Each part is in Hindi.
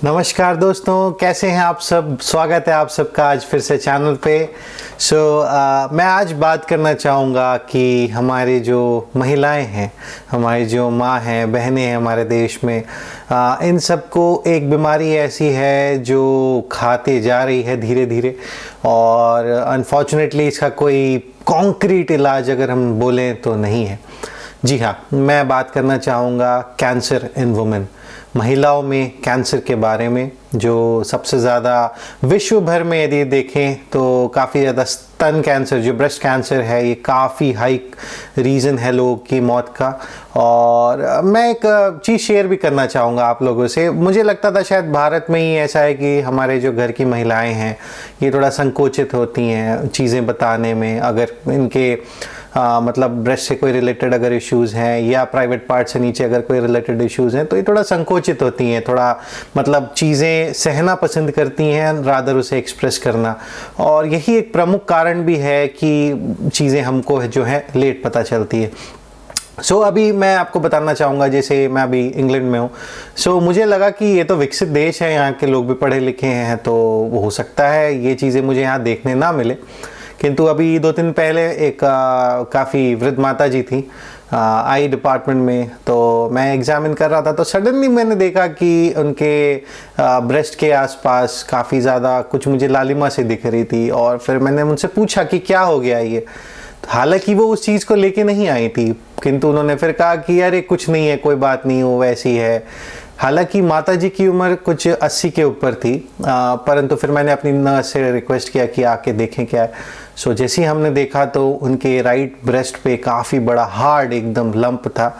नमस्कार दोस्तों, कैसे हैं आप सब। स्वागत है आप सबका आज फिर से चैनल पे। मैं आज बात करना चाहूँगा कि हमारे जो महिलाएं हैं, हमारी जो माँ हैं, बहनें हैं हमारे देश में, इन सबको एक बीमारी ऐसी है जो खाते जा रही है धीरे धीरे, और अनफॉर्चुनेटली इसका कोई कॉन्क्रीट इलाज अगर हम बोलें तो नहीं है। जी हाँ, मैं बात करना चाहूँगा कैंसर इन वुमेन, महिलाओं में कैंसर के बारे में, जो सबसे ज़्यादा विश्व भर में यदि देखें तो काफ़ी ज़्यादा स्तन कैंसर, जो ब्रेस्ट कैंसर है, ये काफ़ी हाई रीज़न है लोगों की मौत का। और मैं एक चीज़ शेयर भी करना चाहूँगा आप लोगों से। मुझे लगता था शायद भारत में ही ऐसा है कि हमारे जो घर की महिलाएं हैं ये थोड़ा संकोचित होती हैं चीज़ें बताने में, अगर इनके मतलब ब्रेस्ट से कोई रिलेटेड अगर इश्यूज़ हैं या प्राइवेट पार्ट से नीचे अगर कोई रिलेटेड इश्यूज़ हैं तो ये थोड़ा संकोचित होती हैं, थोड़ा मतलब चीज़ें सहना पसंद करती हैं रादर उसे एक्सप्रेस करना। और यही एक प्रमुख कारण भी है कि चीज़ें हमको जो है लेट पता चलती है। अभी मैं आपको बताना चाहूँगा, जैसे मैं अभी इंग्लैंड में हूँ। मुझे लगा कि ये तो विकसित देश है, यहाँ के लोग भी पढ़े लिखे हैं, तो हो सकता है ये चीज़ें मुझे यहाँ देखने ना मिले। किंतु अभी 2 दिन पहले एक काफ़ी वृद्ध माता जी थी आई डिपार्टमेंट में, तो मैं एग्जामिन कर रहा था तो सडनली मैंने देखा कि उनके ब्रेस्ट के आसपास काफ़ी ज़्यादा कुछ मुझे लालिमा से दिख रही थी। और फिर मैंने उनसे पूछा कि क्या हो गया ये। हालांकि वो उस चीज़ को लेके नहीं आई थी, किंतु उन्होंने फिर कहा कि अरे कुछ नहीं है, कोई बात नहीं, वो वैसी है। हालांकि माताजी की उम्र कुछ 80 के ऊपर थी, परंतु फिर मैंने अपनी नर्स से रिक्वेस्ट किया कि आके देखें क्या है। जैसे ही हमने देखा तो उनके राइट ब्रेस्ट पे काफ़ी बड़ा हार्ड एकदम लंप था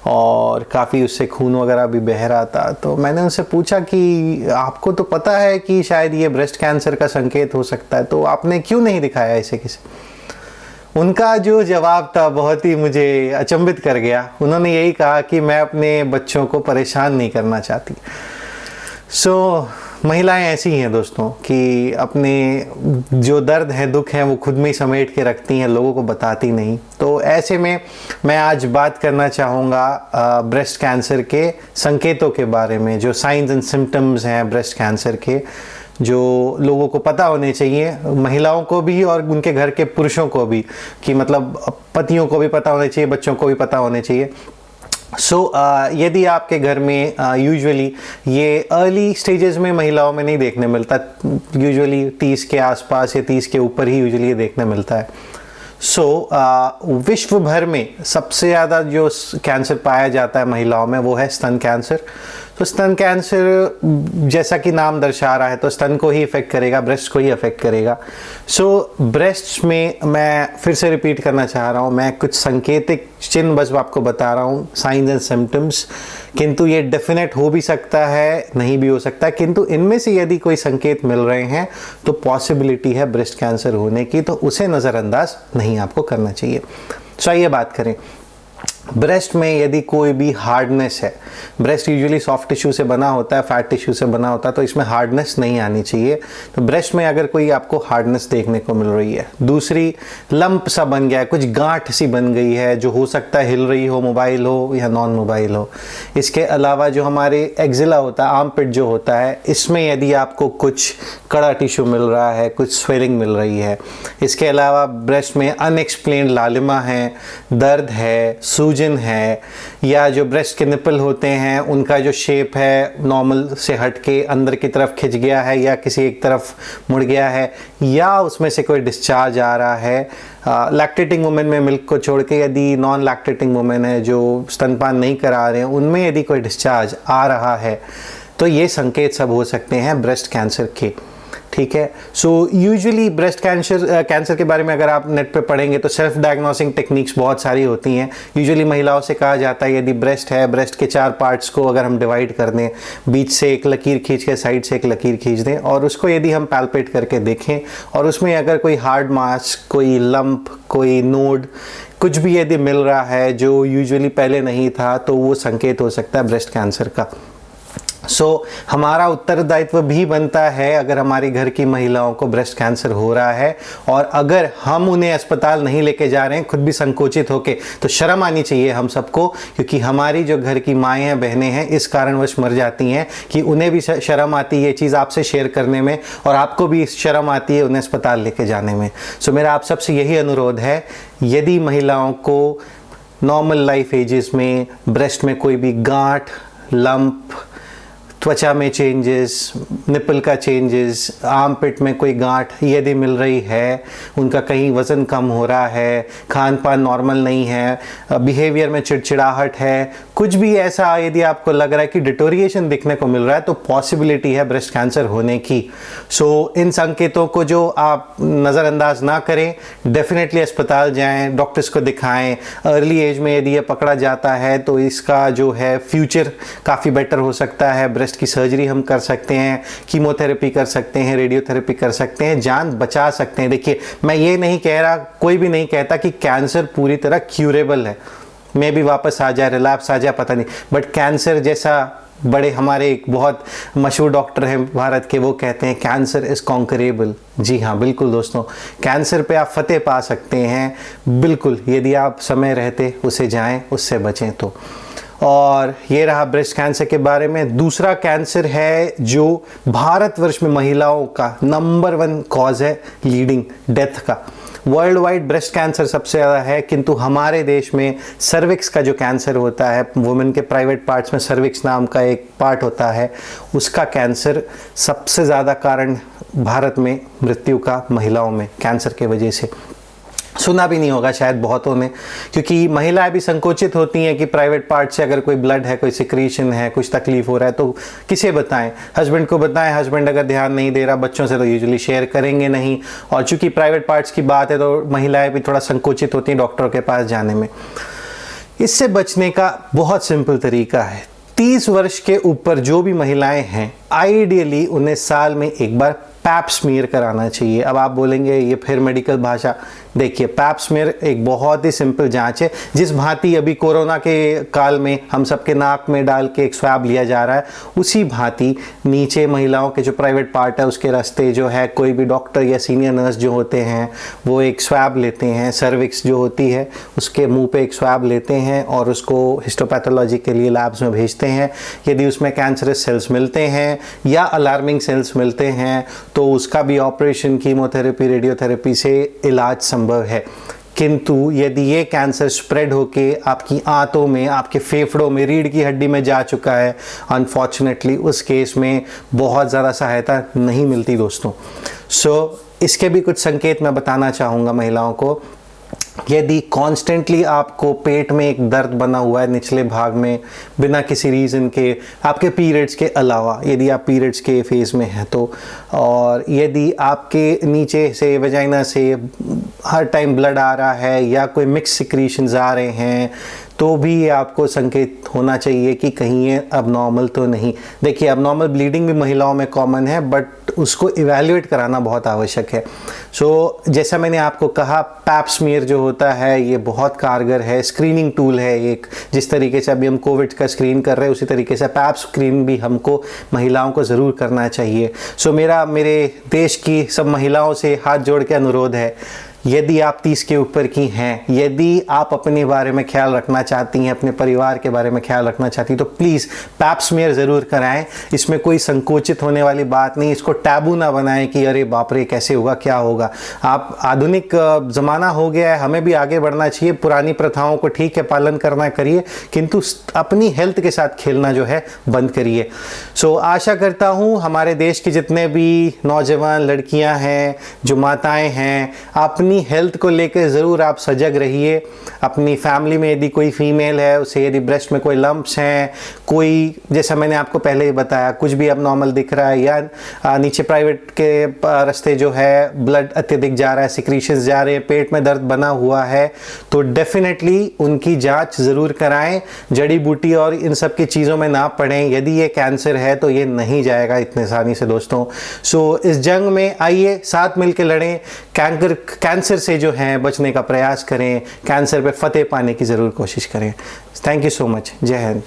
और काफ़ी उससे खून वगैरह भी बह रहा था। तो मैंने उनसे पूछा कि आपको तो पता है कि शायद ये ब्रेस्ट कैंसर का संकेत हो सकता है, तो आपने क्यों नहीं दिखाया इसे किसी। उनका जो जवाब था बहुत ही मुझे अचंभित कर गया। उन्होंने यही कहा कि मैं अपने बच्चों को परेशान नहीं करना चाहती। महिलाएं ऐसी हैं दोस्तों कि अपने जो दर्द है, दुख है, वो खुद में ही समेट के रखती हैं, लोगों को बताती नहीं। तो ऐसे में मैं आज बात करना चाहूँगा ब्रेस्ट कैंसर के संकेतों के बारे में, जो साइंस एंड सिम्टम्स हैं ब्रेस्ट कैंसर के, जो लोगों को पता होने चाहिए, महिलाओं को भी और उनके घर के पुरुषों को भी, कि मतलब पतियों को भी पता होने चाहिए, बच्चों को भी पता होने चाहिए। यदि आपके घर में यूजुअली ये अर्ली स्टेजेस में महिलाओं में नहीं देखने मिलता, यूजुअली 30 के आसपास या 30 के ऊपर ही यूजुअली ये देखने मिलता है। विश्व भर में सबसे ज़्यादा जो कैंसर पाया जाता है महिलाओं में वो है स्तन कैंसर। स्तन कैंसर जैसा कि नाम दर्शा रहा है तो स्तन को ही इफेक्ट करेगा, ब्रेस्ट को ही इफेक्ट करेगा। ब्रेस्ट में मैं फिर से रिपीट करना चाह रहा हूँ, मैं कुछ संकेतिक चिन्ह बस आपको बता रहा हूँ, साइंस एंड सिम्टम्स, किंतु ये डेफिनेट हो भी सकता है, नहीं भी हो सकता है। किंतु इनमें से यदि कोई संकेत मिल रहे हैं तो पॉसिबिलिटी है ब्रेस्ट कैंसर होने की, तो उसे नज़रअंदाज नहीं आपको करना चाहिए। आइए बात करें। ब्रेस्ट में यदि कोई भी हार्डनेस है, ब्रेस्ट यूजुअली सॉफ्ट टिश्यू से बना होता है, फैट टिश्यू से बना होता है, तो इसमें हार्डनेस नहीं आनी चाहिए। तो ब्रेस्ट में अगर कोई आपको हार्डनेस देखने को मिल रही है, दूसरी लंप सा बन गया है, कुछ गांठ सी बन गई है, जो हो सकता है हिल रही हो, मोबाइल हो या नॉन मोबाइल हो। इसके अलावा जो हमारे एक्जिला होता है, आर्मपिट जो होता है, इसमें यदि आपको कुछ कड़ा टिश्यू मिल रहा है, कुछ स्वेलिंग मिल रही है। इसके अलावा ब्रेस्ट में अनएक्सप्लेन्ड लालिमा है, दर्द है, सूजन है, या जो ब्रेस्ट के निपल होते हैं उनका जो शेप है नॉर्मल से हटके अंदर की तरफ खिंच गया है या किसी एक तरफ मुड़ गया है, या उसमें से कोई डिस्चार्ज आ रहा है। लैक्टेटिंग वुमेन में मिल्क को छोड़ के यदि नॉन लैक्टेटिंग वुमेन है जो स्तनपान नहीं करा रहे हैं, उनमें यदि कोई डिस्चार्ज आ रहा है, तो ये संकेत सब हो सकते हैं ब्रेस्ट कैंसर के। ठीक है। यूजुअली ब्रेस्ट कैंसर के बारे में अगर आप नेट पे पढ़ेंगे तो सेल्फ डायग्नोसिंग टेक्निक्स बहुत सारी होती हैं। यूजुअली महिलाओं से कहा जाता है यदि ब्रेस्ट है, ब्रेस्ट के 4 पार्ट्स को अगर हम डिवाइड कर दें, बीच से एक लकीर खींच के साइड से एक लकीर खींच दें, और उसको यदि हम पैल्पेट करके देखें और उसमें अगर कोई हार्ड मास, कोई लंप, कोई नोड, कुछ भी यदि मिल रहा है जो यूजुअली पहले नहीं था, तो वो संकेत हो सकता है ब्रेस्ट कैंसर का। हमारा उत्तरदायित्व भी बनता है, अगर हमारे घर की महिलाओं को ब्रेस्ट कैंसर हो रहा है और अगर हम उन्हें अस्पताल नहीं लेके जा रहे हैं खुद भी संकोचित होके, तो शर्म आनी चाहिए हम सबको, क्योंकि हमारी जो घर की माएँ हैं, बहनें हैं, इस कारणवश मर जाती हैं कि उन्हें भी शर्म आती है ये चीज़ आपसे शेयर करने में और आपको भी शर्म आती है उन्हें अस्पताल लेके जाने में। मेरा आप सबसे यही अनुरोध है, यदि महिलाओं को नॉर्मल लाइफ एजेस में ब्रेस्ट में कोई भी गांठ, लंप, त्वचा में चेंजेस, निपल का चेंजेस, आर्म पिट में कोई गांठ यदि मिल रही है, उनका कहीं वज़न कम हो रहा है, खान पान नॉर्मल नहीं है, बिहेवियर में चिड़चिड़ाहट है, कुछ भी ऐसा यदि आपको लग रहा है कि डिटोरिएशन दिखने को मिल रहा है, तो पॉसिबिलिटी है ब्रेस्ट कैंसर होने की। इन संकेतों को जो आप नज़रअंदाज ना करें, डेफिनेटली अस्पताल जाएं, डॉक्टर्स को दिखाएं। अर्ली एज में यदि ये पकड़ा जाता है तो इसका जो है फ्यूचर काफ़ी बेटर हो सकता है। ब्रेस्ट की सर्जरी हम कर सकते हैं, कीमोथेरेपी कर सकते हैं, रेडियोथेरेपी कर सकते हैं, जान बचा सकते हैं। देखिए, मैं ये नहीं कह रहा, कोई भी नहीं कहता कि कैंसर पूरी तरह क्यूरेबल है, मे भी वापस आ जाए, रिलैप्स आ जाए, पता नहीं, बट कैंसर जैसा बड़े हमारे एक बहुत मशहूर डॉक्टर हैं भारत के, वो कहते हैं कैंसर इज़ कॉन्करेबल। जी हाँ, बिल्कुल दोस्तों, कैंसर पे आप फतेह पा सकते हैं, बिल्कुल, यदि आप समय रहते उसे जाएं, उससे बचें तो। और ये रहा ब्रेस्ट कैंसर के बारे में। दूसरा कैंसर है जो भारतवर्ष में महिलाओं का नंबर 1 कॉज है, लीडिंग डेथ का। वर्ल्ड वाइड ब्रेस्ट कैंसर सबसे ज़्यादा है, किंतु हमारे देश में सर्विक्स का जो कैंसर होता है, वुमेन के प्राइवेट पार्ट्स में सर्विक्स नाम का एक पार्ट होता है, उसका कैंसर सबसे ज़्यादा कारण भारत में मृत्यु का महिलाओं में कैंसर के वजह से। सुना भी नहीं होगा शायद बहुतों ने, क्योंकि महिलाएं भी संकोचित होती हैं कि प्राइवेट पार्ट से अगर कोई ब्लड है, कोई सिक्रीशन है, कुछ तकलीफ हो रहा है तो किसे बताएं, हस्बैंड को बताएं। हस्बैंड अगर ध्यान नहीं दे रहा, बच्चों से तो यूजुअली शेयर करेंगे नहीं, और चूंकि प्राइवेट पार्ट्स की बात है तो महिलाएं भी थोड़ा संकोचित होती हैं डॉक्टर के पास जाने में। इससे बचने का बहुत सिंपल तरीका है। 30 वर्ष के ऊपर जो भी महिलाएं हैं, आइडियली उन्हें साल में एक बार पैप स्मीयर कराना चाहिए। अब आप बोलेंगे ये फिर मेडिकल भाषा, देखिए पैप स्मीयर एक बहुत ही सिंपल जांच है, जिस भांति अभी कोरोना के काल में हम सबके नाक में डाल के एक स्वैब लिया जा रहा है, उसी भांति नीचे महिलाओं के जो प्राइवेट पार्ट है उसके रास्ते जो है कोई भी डॉक्टर या सीनियर नर्स जो होते हैं वो एक स्वैब लेते हैं, सर्विक्स जो होती है उसके मुंह पे एक स्वैब लेते हैं और उसको हिस्टोपैथोलॉजी के लिए लैब्स में भेजते हैं। यदि उसमें कैंसरस सेल्स मिलते हैं या अलार्मिंग सेल्स मिलते हैं तो उसका भी ऑपरेशन, कीमोथेरेपी, रेडियोथेरेपी से इलाज संभव है। किंतु यदि ये कैंसर स्प्रेड होके आपकी आंतों में, आपके फेफड़ों में, रीढ़ की हड्डी में जा चुका है, अनफॉर्चुनेटली उस केस में बहुत ज़्यादा सहायता नहीं मिलती दोस्तों। इसके भी कुछ संकेत मैं बताना चाहूँगा महिलाओं को। यदि कॉन्स्टेंटली आपको पेट में एक दर्द बना हुआ है निचले भाग में बिना किसी रीज़न के, आपके पीरियड्स के अलावा, यदि आप पीरियड्स के फेज़ में हैं तो, और यदि आपके नीचे से वजाइना से हर टाइम ब्लड आ रहा है या कोई मिक्स सिक्रीशंस आ रहे हैं, तो भी ये आपको संकेत होना चाहिए कि कहीं ये अबनॉर्मल तो नहीं। देखिए, अबनॉर्मल ब्लीडिंग भी महिलाओं में कॉमन है, बट उसको इवैल्यूएट कराना बहुत आवश्यक है। जैसा मैंने आपको कहा, पैप स्मीयर जो होता है ये बहुत कारगर है, स्क्रीनिंग टूल है एक। जिस तरीके से अभी हम कोविड का स्क्रीन कर रहे हैं, उसी तरीके से पैप स्क्रीन भी हमको महिलाओं को ज़रूर करना चाहिए। मेरे देश की सब महिलाओं से हाथ जोड़ के अनुरोध है, यदि आप 30 के ऊपर की हैं, यदि आप अपने बारे में ख्याल रखना चाहती हैं, अपने परिवार के बारे में ख्याल रखना चाहती हैं, तो प्लीज़ पैप स्मीयर ज़रूर कराएं। इसमें कोई संकोचित होने वाली बात नहीं, इसको टैबू ना बनाएं कि अरे बाप रे कैसे होगा, क्या होगा। आप आधुनिक ज़माना हो गया है, हमें भी आगे बढ़ना चाहिए। पुरानी प्रथाओं को ठीक है पालन करना करिए, किंतु अपनी हेल्थ के साथ खेलना जो है बंद करिए। आशा करता हूँ हमारे देश के जितने भी नौजवान लड़कियाँ हैं, जो माताएँ हैं, अपनी हेल्थ को लेकर ज़रूर आप सजग रहिए। अपनी फैमिली में यदि कोई फीमेल है, उसे यदि ब्रेस्ट में कोई लंप्स हैं, कोई, जैसा मैंने आपको पहले ही बताया, कुछ भी अब नॉर्मल दिख रहा है या नीचे प्राइवेट के रास्ते जो है ब्लड अत्यधिक जा रहा है, सिक्रीशंस जा रहे हैं, पेट में दर्द बना हुआ है, तो डेफिनेटली उनकी जांच ज़रूर कराएं। जड़ी बूटी और इन सब की चीज़ों में ना पड़ें। यदि ये कैंसर है तो ये नहीं जाएगा इतने आसानी से दोस्तों। इस जंग में आइए साथ मिलकर लड़ें। कैंसर से जो है बचने का प्रयास करें, कैंसर पे फतेह पाने की ज़रूर कोशिश करें। Thank you so much. जय हिंद।